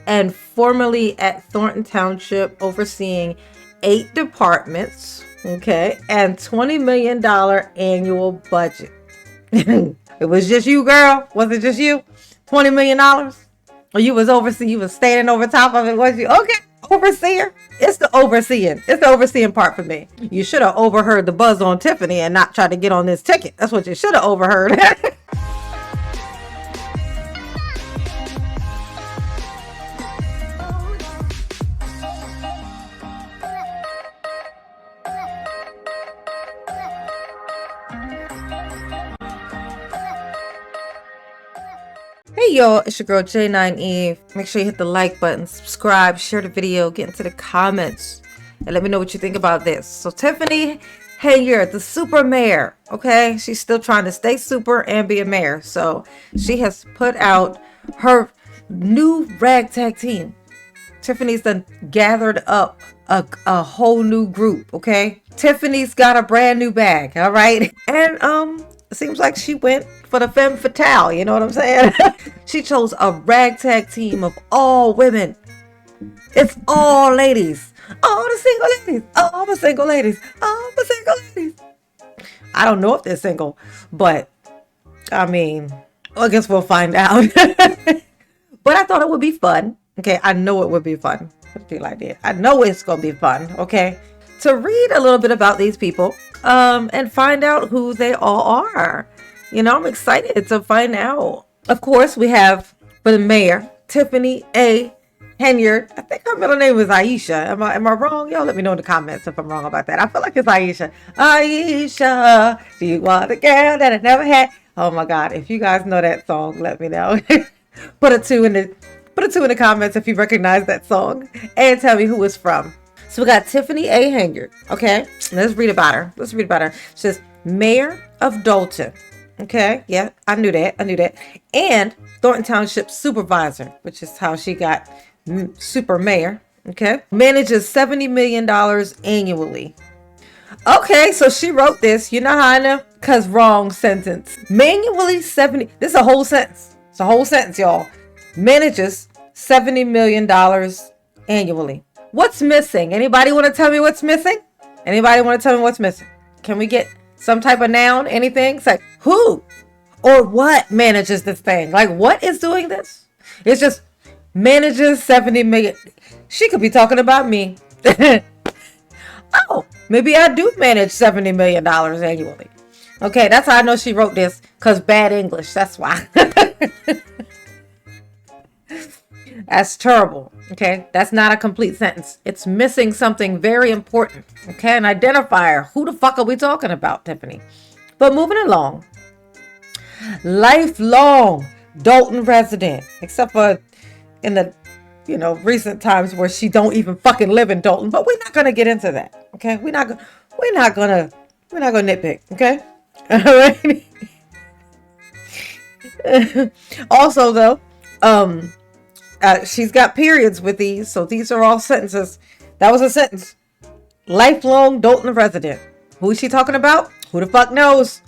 and formerly at Thornton Township, overseeing 8 departments, okay, and $20 million annual budget. It was just you, girl? Was it just you? $20 million? Or you was overseeing, you was standing over top of it, was you? Okay, overseer. It's the overseeing. It's the overseeing part for me. You should have overheard the buzz on Tiffany and not try to get on this ticket. That's what you should have overheard. Hey y'all, it's your girl J9Eve. Make sure you hit the like button, subscribe, share the video, get into the comments, and let me know what you think about this. So Tiffany Henyard, the super mayor, okay? She's still trying to stay super and be a mayor. So she has put out her new ragtag team. Tiffany's done gathered up a whole new group, okay? Tiffany's got a brand new bag, all right? And it seems like she went for the femme fatale, you know what I'm saying? She chose a ragtag team of all women. It's all ladies. All the single ladies. All the single ladies. All the single ladies. I don't know if they're single, but I mean, I guess we'll find out. But I thought it would be fun. Okay, I know it would be fun. Let's be like that. I know it's going to be fun, okay? To read a little bit about these people and find out who they all are. You know, I'm excited to find out. Of course, we have for the mayor, Tiffany A. Henyard. I think her middle name is Aisha. Am I wrong? Y'all let me know in the comments if I'm wrong about that. I feel like it's Aisha. Aisha, she was the girl that I never had. Oh my God. If you guys know that song, let me know. Put a two in the comments if you recognize that song and tell me who it's from. So we got Tiffany A. Henyard. Okay, let's read about her. She says, Mayor of Dolton. Okay, yeah, I knew that. And Thornton Township Supervisor, which is how she got super mayor. Okay, manages $70 million annually. Okay, so she wrote this. You know how I know? Because wrong sentence. Manually 70. This is a whole sentence. It's a whole sentence, y'all. Manages $70 million annually. What's missing? Anybody want to tell me what's missing? Can we get some type of noun? Anything? It's like who or what manages this thing? Like what is doing this? It's just manages 70 million. She could be talking about me. Oh, maybe I do manage $70 million annually. Okay, that's how I know she wrote this, because bad English. That's why. That's terrible. Okay, that's not a complete sentence. It's missing something very important. Okay, an identifier. Who the fuck are we talking about, Tiffany? But moving along. Lifelong Dolton resident, except for in the recent times where she don't even fucking live in Dolton. But we're not gonna get into that. Okay, we're not gonna nitpick. Okay, all right. Also, though, she's got periods with these, so these are all sentences. That was a sentence. Lifelong Dolton resident. Who is she talking about? Who the fuck knows?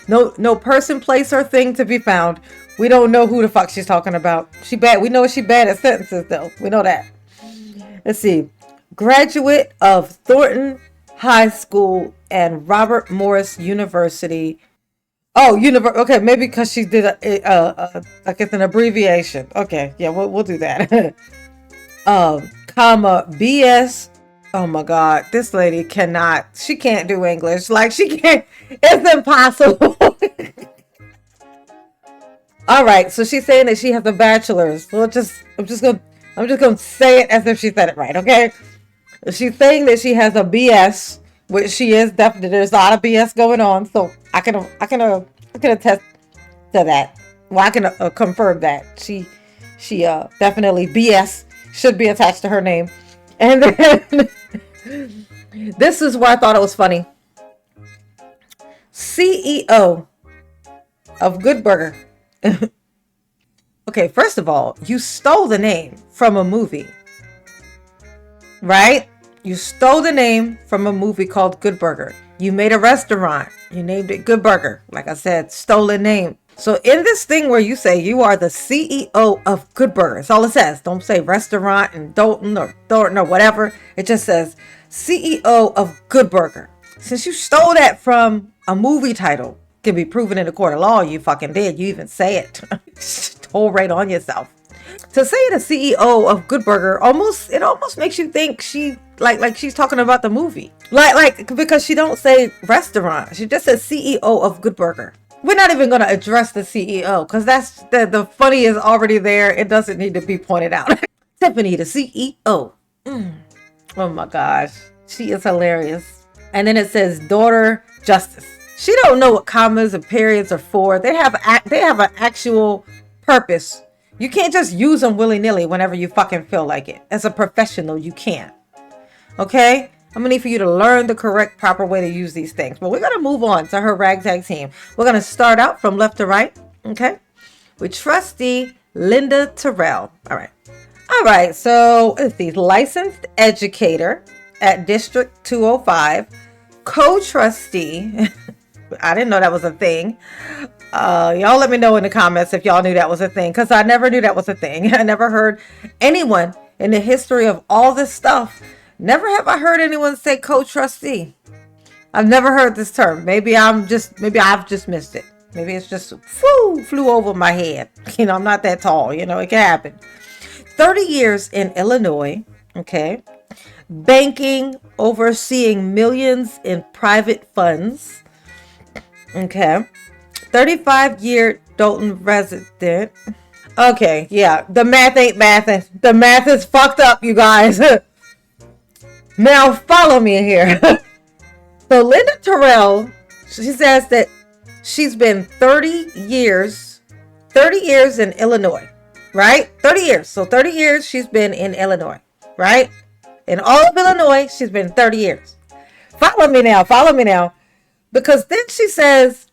No person, place, or thing to be found. We don't know who the fuck she's talking about. She bad. We know she bad at sentences, though. We know that. Let's see. Graduate of Thornton High School and Robert Morris University. Oh, okay, maybe because she did I guess an abbreviation. Okay, yeah, we'll do that. Comma BS. Oh my God, this lady cannot. She can't do English. Like she can't. It's impossible. All right, so she's saying that she has a bachelor's. So I'm just gonna say it as if she said it right. Okay, she's saying that she has a BS. Which she is definitely. There's a lot of BS going on, so I can attest to that. Well, I can confirm that she definitely BS should be attached to her name. And then this is where I thought it was funny. CEO of Good Burger. Okay, first of all, you stole the name from a movie, right? You stole the name from a movie called Good Burger. You made a restaurant. You named it Good Burger. Like I said, stolen name. So in this thing where you say you are the CEO of Good Burger, that's all it says. Don't say restaurant and Dolton or Thornton or whatever. It just says CEO of Good Burger. Since you stole that from a movie title, can be proven in a court of law, you fucking did. You even say it. Told right on yourself. To say the CEO of Good Burger almost makes you think she like she's talking about the movie. Like because she don't say restaurant. She just says CEO of Good Burger. We're not even going to address the CEO because that's the funny is already there. It doesn't need to be pointed out. Tiffany, the CEO. Oh my gosh. She is hilarious. And then it says daughter Justice. She don't know what commas and periods are for. They have an actual purpose. You can't just use them willy-nilly whenever you fucking feel like it. As a professional, you can't. Okay? I'm gonna need for you to learn the correct, proper way to use these things. But we're gonna move on to her ragtag team. We're gonna start out from left to right, okay? With trustee Linda Terrell. All right. So let's see, licensed educator at District 205, co-trustee. I didn't know that was a thing. Y'all let me know in the comments if y'all knew that was a thing, because I never knew that was a thing. I never heard anyone in the history of all this stuff. Never have I heard anyone say co-trustee. I've never heard this term. Maybe I've just missed it. Maybe it's just flew over my head. You know, I'm not that tall. You know, it can happen. 30 years in Illinois. Okay. Banking, overseeing millions in private funds. Okay. 35-year Dolton resident. Okay. Yeah. The math ain't mathing. The math is fucked up, you guys. Now follow me here. So Linda Terrell, she says that she's been 30 years in Illinois, right? 30 years. So 30 years she's been in Illinois, right? In all of Illinois, she's been 30 years. Follow me now. Because then she says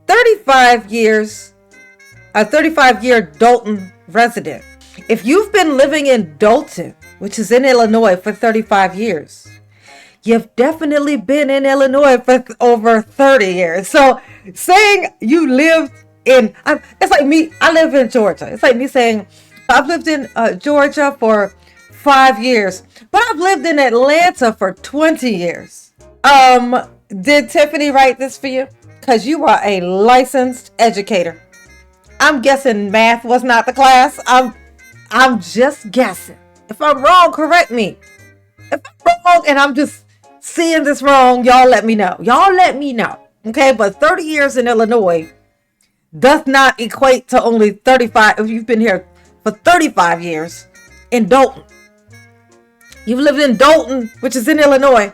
35 years, a 35-year Dolton resident. If you've been living in Dolton, which is in Illinois, for 35 years, you've definitely been in Illinois for over 30 years. So saying you lived in, it's like me, I live in Georgia. It's like me saying I've lived in Georgia for 5 years, but I've lived in Atlanta for 20 years. Did Tiffany write this for you? Because you are a licensed educator. I'm guessing math was not the class. I'm just guessing. If I'm wrong, correct me. If I'm wrong and I'm just seeing this wrong, y'all let me know. Okay, but 30 years in Illinois does not equate to only 35. If you've been here for 35 years in Dolton, you've lived in Dolton, which is in Illinois,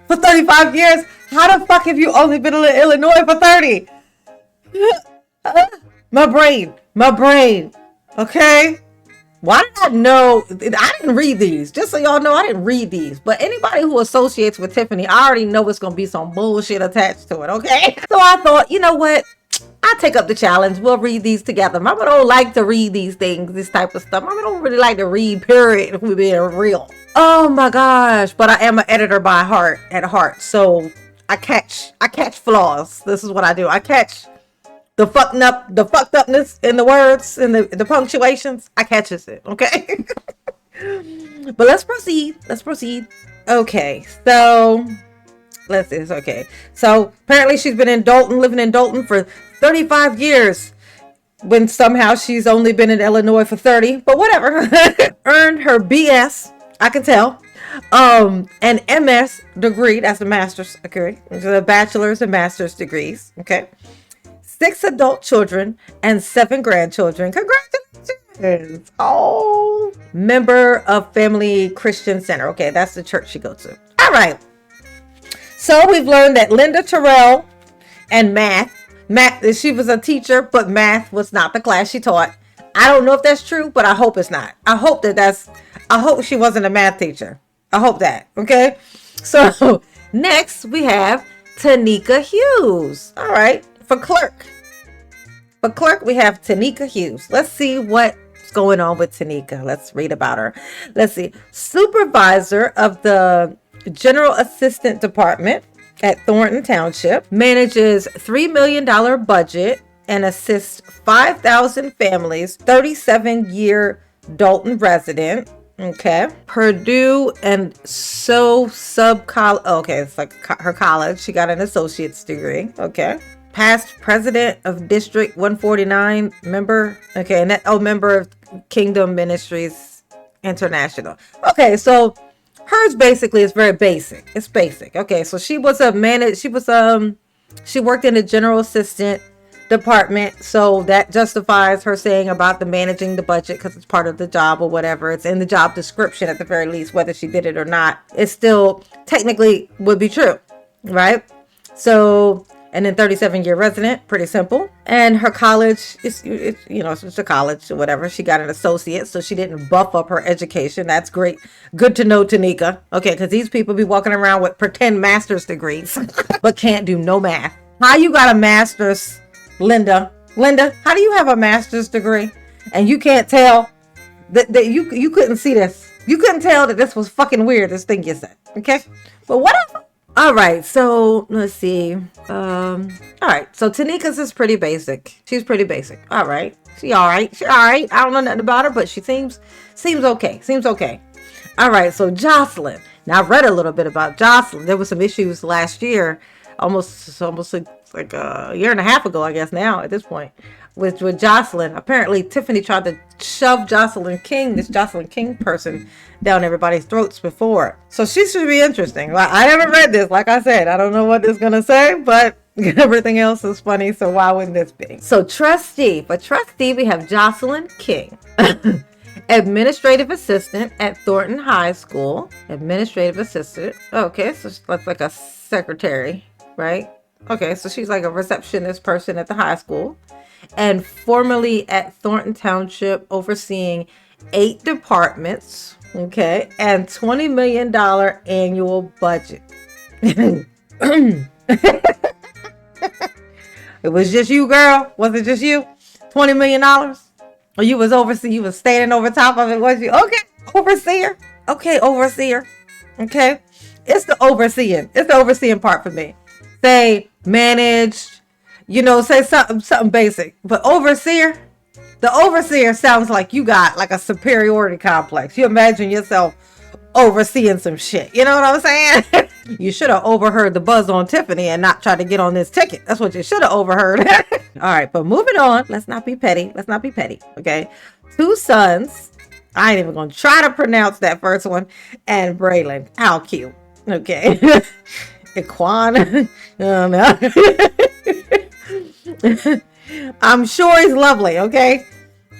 for 35 years. How the fuck have you only been in Illinois for 30? My brain. Okay. Why did I know? I didn't read these. Just so y'all know, I didn't read these. But anybody who associates with Tiffany, I already know it's going to be some bullshit attached to it, okay? So I thought, you know what? I'll take up the challenge. We'll read these together. Mama don't like to read these things, this type of stuff. Mama don't really like to read, period, if we're being real. Oh my gosh. But I am an editor by heart, at heart. So I catch flaws. This is what I do. I catch the fucked upness in the words and the punctuations. I catches it, okay? But let's proceed. Okay, so let's see. Okay, so apparently she's been in Dolton, living in Dolton for 35 years, when somehow she's only been in Illinois for 30. But whatever. Earned her BS. I can tell. An MS degree. That's a master's degree. So a bachelor's and master's degrees. Okay. 6 adult children and 7 grandchildren. Congratulations. Oh, member of Family Christian Center. Okay, that's the church she goes to. All right. So we've learned that Linda Terrell and math, she was a teacher, but math was not the class she taught. I don't know if that's true, but I hope it's not. I hope she wasn't a math teacher. I hope that. Okay. So next we have Tanika Hughes. All right. For clerk, we have Tanika Hughes. Let's see what's going on with Tanika. Let's read about her. Let's see. Supervisor of the General Assistant Department at Thornton Township. Manages $3 million budget and assists 5,000 families, 37-year Dolton resident. Okay. Purdue and sub-college. Okay, it's like her college. She got an associate's degree. Okay. Past president of District 149, member. Okay, and that member of Kingdom Ministries International. Okay, so hers basically is very basic. It's basic. Okay, so she was she worked in the general assistant department, so that justifies her saying about the managing the budget because it's part of the job or whatever. It's in the job description at the very least, whether she did it or not. It still technically would be true, right? So, and then 37-year resident, pretty simple. And her college is, it's a college or whatever. She got an associate, so she didn't buff up her education. That's great. Good to know, Tanika. Okay, because these people be walking around with pretend master's degrees, but can't do no math. How you got a master's, Linda, how do you have a master's degree and you can't tell that you couldn't see this? You couldn't tell that this was fucking weird, this thing you said. Okay, but whatever. All right, so let's see. All right, so Tanika's is pretty basic. She's pretty basic. All right, she all right. I don't know nothing about her, but she seems okay. All right, so Jocelyn. Now I read a little bit about Jocelyn. There was some issues last year, almost like a year and a half ago, I guess now at this point, with Jocelyn. Apparently Tiffany tried to shove this Jocelyn King person down everybody's throats before. So she should be interesting. I haven't read this, like I said. I don't know what this is gonna say, but everything else is funny, so why wouldn't this be? So trustee, we have Jocelyn King. Administrative assistant at Thornton High School. Administrative assistant. Okay, so that's like a secretary, right? Okay, so she's like a receptionist person at the high school, and formerly at Thornton Township, overseeing 8 departments, okay, and $20 million annual budget. It was just you, girl? Was it just you? $20 million? Or you was overseeing, you was standing over top of it, was you? Okay, overseer. Okay, overseer. Okay, it's the overseeing part for me. Say managed, say something basic. But the overseer sounds like you got like a superiority complex. You imagine yourself overseeing some shit. You know what I'm saying? You should have overheard the buzz on Tiffany and not try to get on this ticket. That's what you should have overheard. All right, but moving on. Let's not be petty. Okay. 2 sons. I ain't even going to try to pronounce that first one. And Braylon. How cute. Okay. Equan. I'm sure he's lovely. Okay.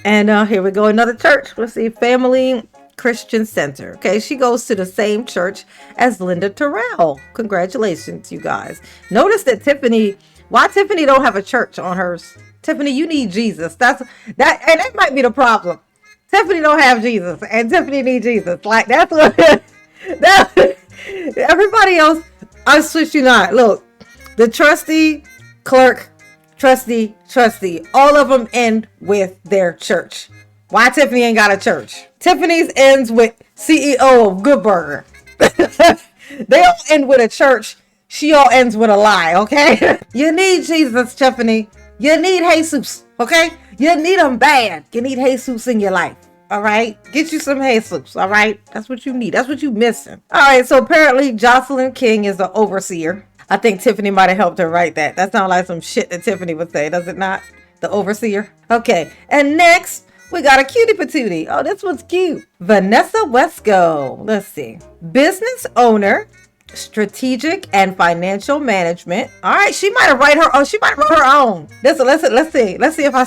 And here we go. Another church. Let's see. Family Christian Center. Okay. She goes to the same church as Linda Terrell. Congratulations, you guys. Notice that why Tiffany don't have a church on hers. Tiffany, you need Jesus. And that might be the problem. Tiffany don't have Jesus, and Tiffany needs Jesus. Like that's what everybody else. I switch you not. Look, the trustee, clerk, trustee, all of them end with their church. Why Tiffany ain't got a church? Tiffany's ends with CEO of Good Burger. They all end with a church. She all ends with a lie, okay? You need Jesus, Tiffany. You need Jesus, okay? You need them bad. You need Jesus in your life. All right, get you some Jesus. All right, that's what you need. That's what you missing. All right, so apparently Jocelyn King is the overseer. I think Tiffany might have helped her write that. That sounds like some shit that Tiffany would say, does it not? The overseer. Okay, and next we got a cutie patootie. Oh, this one's cute. Vanessa Wesco. Let's see. Business owner, strategic and financial management. All right, she might have write her own. Let's see if I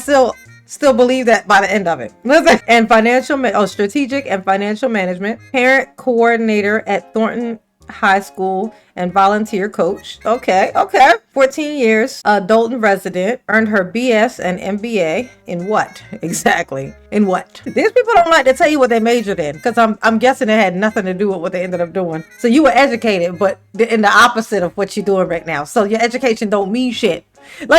still believe that by the end of it. And strategic and financial management, parent coordinator at Thornton High School and volunteer coach. Okay. 14 years, Dolton resident, earned her BS and MBA in what? Exactly. In what? These people don't like to tell you what they majored in, because I'm guessing it had nothing to do with what they ended up doing. So you were educated, but in the opposite of what you're doing right now. So your education don't mean shit. It's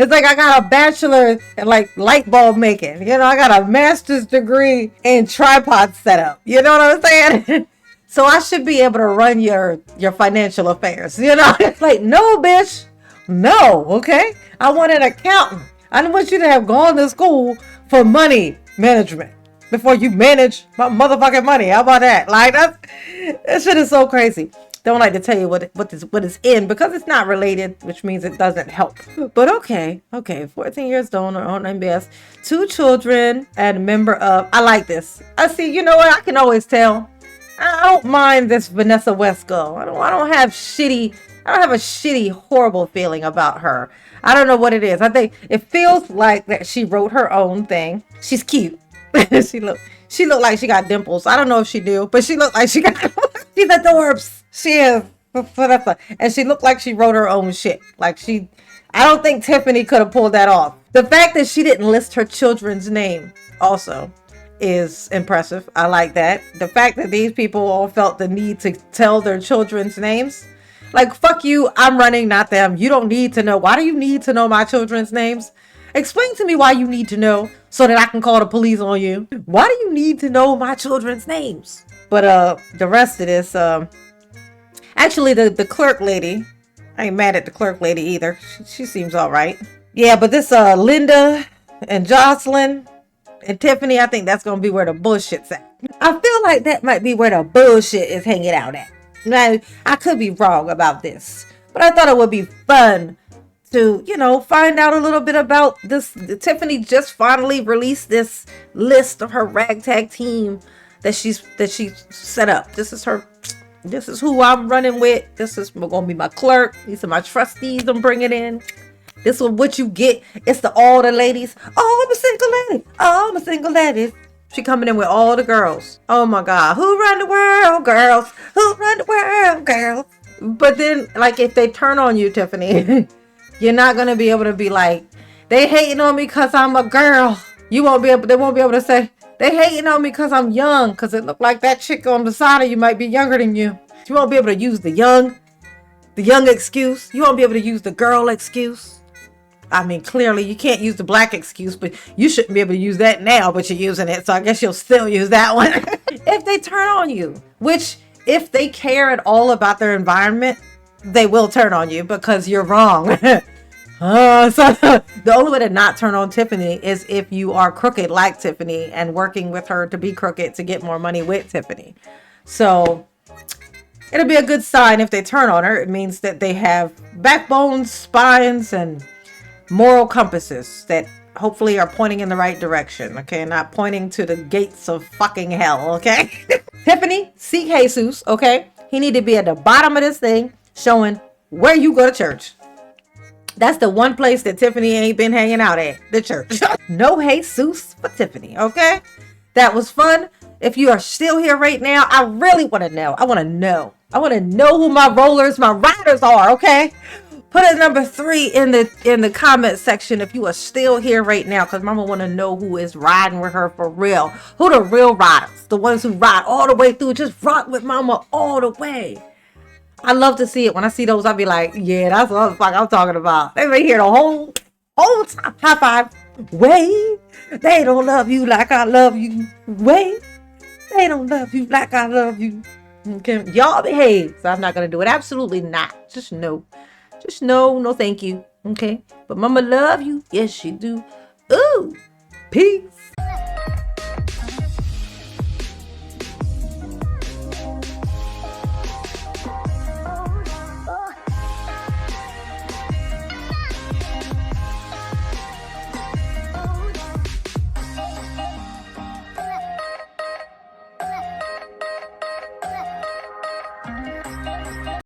like I got a bachelor in like light bulb making. I got a master's degree in tripod setup. You know what I'm saying? So I should be able to run your financial affairs. Like, no, bitch. No, okay? I want an accountant. I don't want you to have gone to school for money management before you manage my motherfucking money. How about that? Like, that shit is so crazy. Don't like to tell you what is in because it's not related, which means it doesn't help. But okay, 14 years old on MBS, 2 children, and a member of. I like this. I see. You know what? I can always tell. I don't mind this Vanessa West girl. I don't have a shitty, horrible feeling about her. I don't know what it is. I think it feels like that she wrote her own thing. She's cute. she look like she got dimples. I don't know if she do, but she looked like she got. She's adorbs. She is. And she looked like she wrote her own shit. I don't think Tiffany could have pulled that off. The fact that she didn't list her children's name also is impressive. I like that. The fact that these people all felt the need to tell their children's names. Like, fuck you, I'm running, not them. You don't need to know. Why do you need to know my children's names? Explain to me why you need to know so that I can call the police on you. Why do you need to know my children's names? But the rest of this, actually the clerk lady, I ain't mad at the clerk lady either. She seems all right. Yeah, but this Linda and Jocelyn and Tiffany, I think that's gonna be where the bullshit's at. I feel like that might be where the bullshit is hanging out at. Now, I could be wrong about this, but I thought it would be fun to, find out a little bit about this. Tiffany just finally released this list of her ragtag team that she set up. This is who I'm running with. This is gonna be my clerk. These are my trustees I'm bringing in. This is what you get. It's all the ladies. Oh, I'm a single lady. Oh, I'm a single lady. She coming in with all the girls. Oh my God. Who run the world, girls? Who run the world, girls? But then, like, if they turn on you, Tiffany, you're not going to be able to be like, they hating on me because I'm a girl. They won't be able to say, they hating on me because I'm young. Because it looked like that chick on the side of you might be younger than you. You won't be able to use the young excuse. You won't be able to use the girl excuse. I mean, clearly you can't use the black excuse, but you shouldn't be able to use that now, but you're using it. So I guess you'll still use that one. If they turn on you, which if they care at all about their environment, they will turn on you because you're wrong. So the only way to not turn on Tiffany is if you are crooked like Tiffany and working with her to be crooked to get more money with Tiffany. So it'll be a good sign if they turn on her. It means that they have backbones, spines, and moral compasses that hopefully are pointing in the right direction, okay? Not pointing to the gates of fucking hell, okay? Tiffany, seek Jesus, okay? He need to be at the bottom of this thing showing where you go to church. That's the one place that Tiffany ain't been hanging out at, the church. No Jesus for Tiffany, okay? That was fun. If you are still here right now, I really want to know. I want to know who my riders are, okay? Put a number 3 in the comment section if you are still here right now, because Mama want to know who is riding with her for real. Who the real riders? The ones who ride all the way through, just rock with Mama all the way. I love to see it. When I see those, I'll be like, yeah, that's what the fuck I'm talking about. They been here the whole time. High five. Wait, they don't love you like I love you. Wait, they don't love you like I love you. Okay, y'all behave. So I'm not gonna do it. Absolutely not. Just no, no, thank you. Okay, but Mama love you. Yes, she do. Ooh, peace.